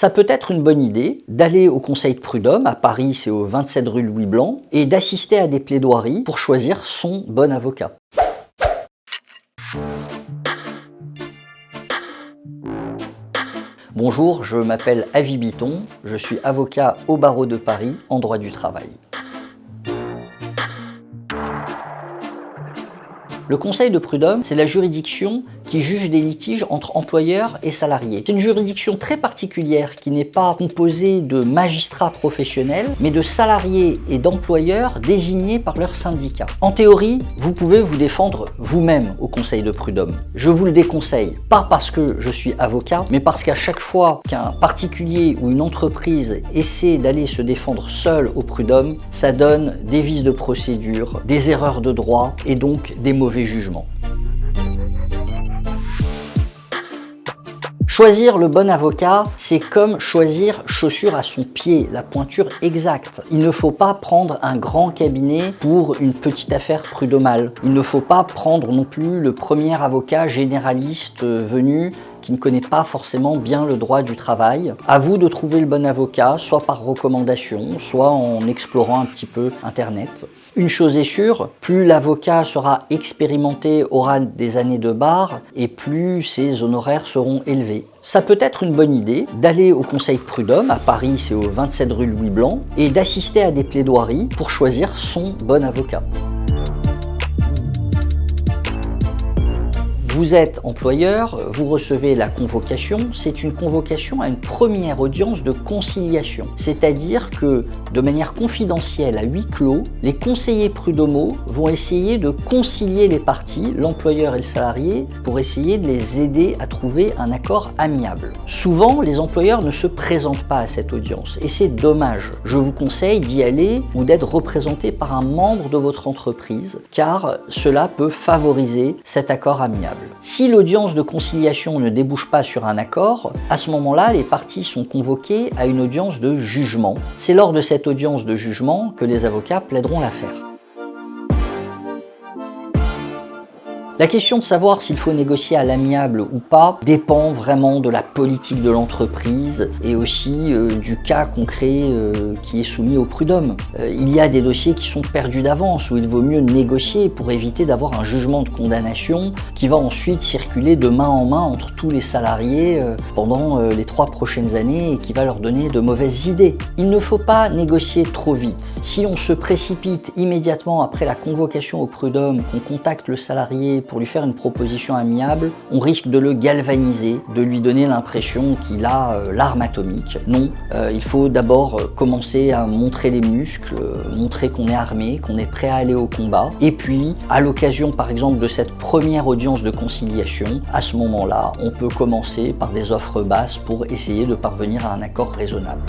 Ça peut être une bonne idée d'aller au conseil de prud'homme, à Paris c'est au 27 rue Louis Blanc, et d'assister à des plaidoiries pour choisir son bon avocat. Bonjour, je m'appelle Avi Bitton, je suis avocat au barreau de Paris en droit du travail. Le conseil de prud'homme, c'est la juridiction qui juge des litiges entre employeurs et salariés. C'est une juridiction très particulière qui n'est pas composée de magistrats professionnels, mais de salariés et d'employeurs désignés par leur syndicat. En théorie, vous pouvez vous défendre vous-même au conseil de prud'homme. Je vous le déconseille, pas parce que je suis avocat, mais parce qu'à chaque fois qu'un particulier ou une entreprise essaie d'aller se défendre seul au prud'homme, ça donne des vices de procédure, des erreurs de droit et donc des mauvais jugements. Choisir le bon avocat, c'est comme choisir chaussure à son pied, la pointure exacte. Il ne faut pas prendre un grand cabinet pour une petite affaire prud'homale. Il ne faut pas prendre non plus le premier avocat généraliste venu qui ne connaît pas forcément bien le droit du travail. À vous de trouver le bon avocat, soit par recommandation, soit en explorant un petit peu Internet. Une chose est sûre, plus l'avocat sera expérimenté, aura des années de barre, et plus ses honoraires seront élevés. Ça peut être une bonne idée d'aller au conseil de prud'homme, à Paris c'est au 27 rue Louis Blanc, et d'assister à des plaidoiries pour choisir son bon avocat. Vous êtes employeur, vous recevez la convocation, c'est une convocation à une première audience de conciliation. C'est-à-dire que, de manière confidentielle à huis clos, les conseillers prud'homaux vont essayer de concilier les parties, l'employeur et le salarié, pour essayer de les aider à trouver un accord amiable. Souvent, les employeurs ne se présentent pas à cette audience, et c'est dommage. Je vous conseille d'y aller ou d'être représenté par un membre de votre entreprise, car cela peut favoriser cet accord amiable. Si l'audience de conciliation ne débouche pas sur un accord, à ce moment-là, les parties sont convoquées à une audience de jugement. C'est lors de cette audience de jugement que les avocats plaideront l'affaire. La question de savoir s'il faut négocier à l'amiable ou pas dépend vraiment de la politique de l'entreprise et aussi du cas concret qui est soumis au prud'homme. Il y a des dossiers qui sont perdus d'avance où il vaut mieux négocier pour éviter d'avoir un jugement de condamnation qui va ensuite circuler de main en main entre tous les salariés pendant les 3 prochaines années et qui va leur donner de mauvaises idées. Il ne faut pas négocier trop vite. Si on se précipite immédiatement après la convocation au prud'homme, qu'on contacte le salarié pour lui faire une proposition amiable, on risque de le galvaniser, de lui donner l'impression qu'il a l'arme atomique. Non, il faut d'abord commencer à montrer les muscles, montrer qu'on est armé, qu'on est prêt à aller au combat. Et puis, à l'occasion par exemple de cette première audience de conciliation, à ce moment-là, on peut commencer par des offres basses pour essayer de parvenir à un accord raisonnable.